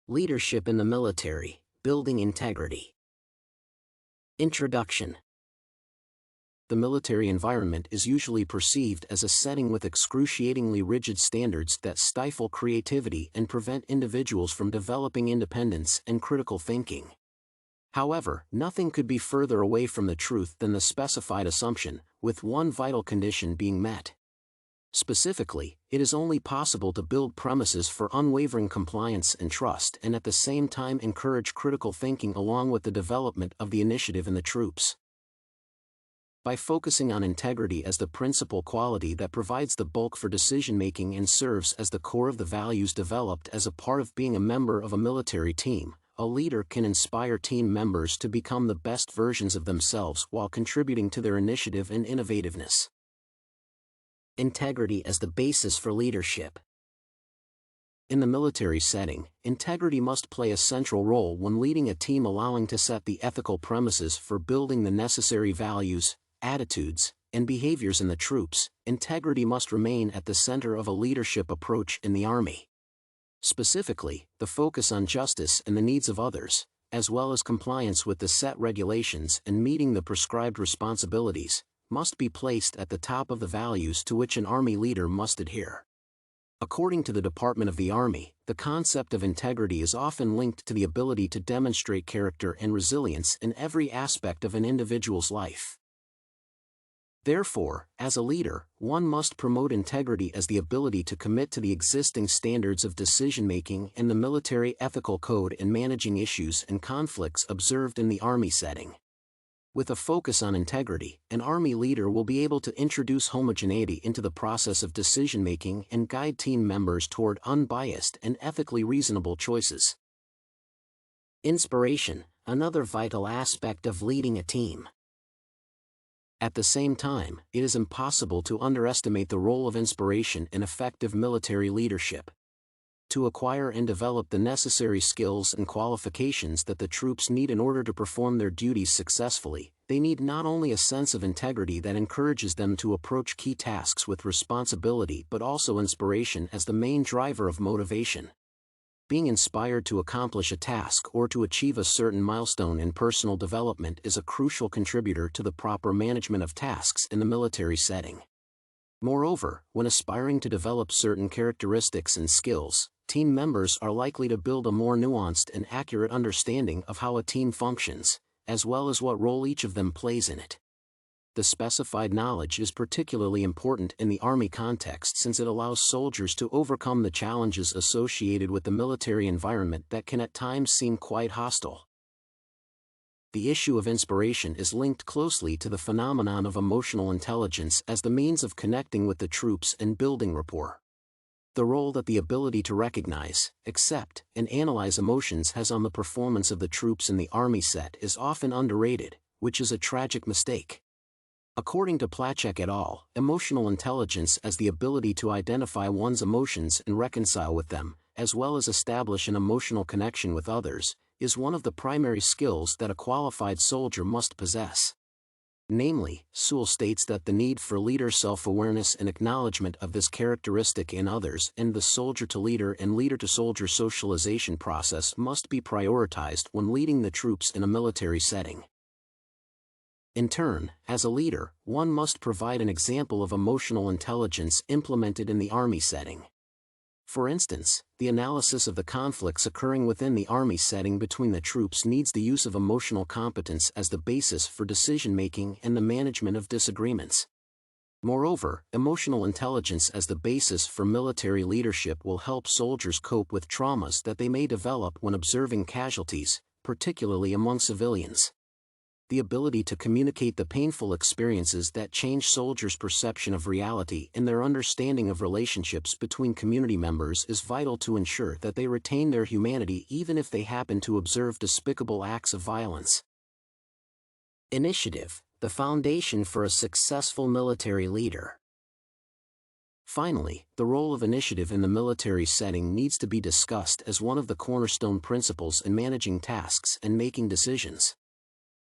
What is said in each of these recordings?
Leadership in the military, building integrity. Introduction. The military environment is usually perceived as a setting with excruciatingly rigid standards that stifle creativity and prevent individuals from developing independence and critical thinking. However, nothing could be further away from the truth than the specified assumption, with one vital condition being met. Specifically, it is only possible to build premises for unwavering compliance and trust and at the same time encourage critical thinking along with the development of the initiative in the troops. By focusing on integrity as the principal quality that provides the bulk for decision-making and serves as the core of the values developed as a part of being a member of a military team, a leader can inspire team members to become the best versions of themselves while contributing to their initiative and innovativeness. Integrity as the basis for leadership. In the military setting, integrity must play a central role when leading a team, allowing to set the ethical premises for building the necessary values, attitudes, and behaviors in the troops. Integrity must remain at the center of a leadership approach in the Army. Specifically, the focus on justice and the needs of others, as well as compliance with the set regulations and meeting the prescribed responsibilities, must be placed at the top of the values to which an Army leader must adhere. According to the Department of the Army, the concept of integrity is often linked to the ability to demonstrate character and resilience in every aspect of an individual's life. Therefore, as a leader, one must promote integrity as the ability to commit to the existing standards of decision-making and the military ethical code in managing issues and conflicts observed in the Army setting. With a focus on integrity, an Army leader will be able to introduce homogeneity into the process of decision-making and guide team members toward unbiased and ethically reasonable choices. Inspiration, another vital aspect of leading a team. At the same time, it is impossible to underestimate the role of inspiration in effective military leadership. To acquire and develop the necessary skills and qualifications that the troops need in order to perform their duties successfully, they need not only a sense of integrity that encourages them to approach key tasks with responsibility but also inspiration as the main driver of motivation. Being inspired to accomplish a task or to achieve a certain milestone in personal development is a crucial contributor to the proper management of tasks in the military setting. Moreover, when aspiring to develop certain characteristics and skills, team members are likely to build a more nuanced and accurate understanding of how a team functions, as well as what role each of them plays in it. The specified knowledge is particularly important in the Army context since it allows soldiers to overcome the challenges associated with the military environment that can at times seem quite hostile. The issue of inspiration is linked closely to the phenomenon of emotional intelligence as the means of connecting with the troops and building rapport. The role that the ability to recognize, accept, and analyze emotions has on the performance of the troops in the Army set is often underrated, which is a tragic mistake. According to Placek et al., emotional intelligence as the ability to identify one's emotions and reconcile with them, as well as establish an emotional connection with others, is one of the primary skills that a qualified soldier must possess. Namely, Sewell states that the need for leader self-awareness and acknowledgement of this characteristic in others and the soldier-to-leader and leader-to-soldier socialization process must be prioritized when leading the troops in a military setting. In turn, as a leader, one must provide an example of emotional intelligence implemented in the Army setting. For instance, the analysis of the conflicts occurring within the Army setting between the troops needs the use of emotional competence as the basis for decision-making and the management of disagreements. Moreover, emotional intelligence as the basis for military leadership will help soldiers cope with traumas that they may develop when observing casualties, particularly among civilians. The ability to communicate the painful experiences that change soldiers' perception of reality and their understanding of relationships between community members is vital to ensure that they retain their humanity even if they happen to observe despicable acts of violence. Initiative, the foundation for a successful military leader. Finally, the role of initiative in the military setting needs to be discussed as one of the cornerstone principles in managing tasks and making decisions.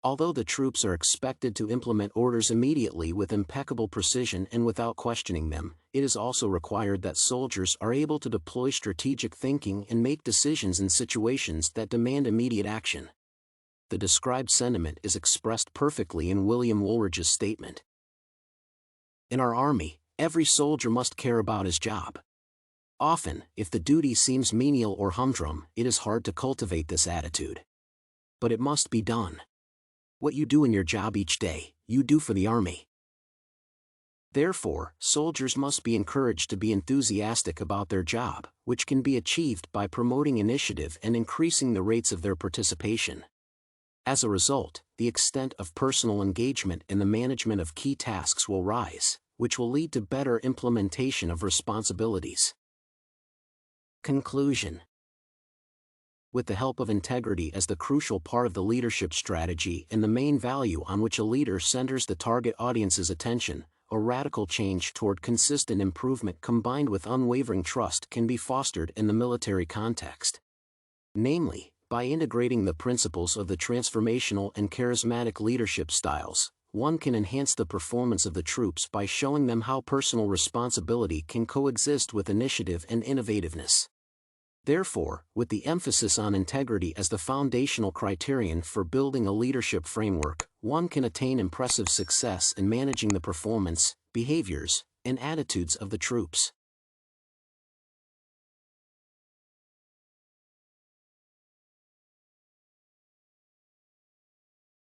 Although the troops are expected to implement orders immediately with impeccable precision and without questioning them, it is also required that soldiers are able to deploy strategic thinking and make decisions in situations that demand immediate action. The described sentiment is expressed perfectly in William Woolridge's statement. In our army, every soldier must care about his job. Often, if the duty seems menial or humdrum, it is hard to cultivate this attitude. But it must be done. What you do in your job each day, you do for the army. Therefore, soldiers must be encouraged to be enthusiastic about their job, which can be achieved by promoting initiative and increasing the rates of their participation. As a result, the extent of personal engagement in the management of key tasks will rise, which will lead to better implementation of responsibilities. Conclusion. With the help of integrity as the crucial part of the leadership strategy and the main value on which a leader centers the target audience's attention, a radical change toward consistent improvement combined with unwavering trust can be fostered in the military context. Namely, by integrating the principles of the transformational and charismatic leadership styles, one can enhance the performance of the troops by showing them how personal responsibility can coexist with initiative and innovativeness. Therefore, with the emphasis on integrity as the foundational criterion for building a leadership framework, one can attain impressive success in managing the performance, behaviors, and attitudes of the troops.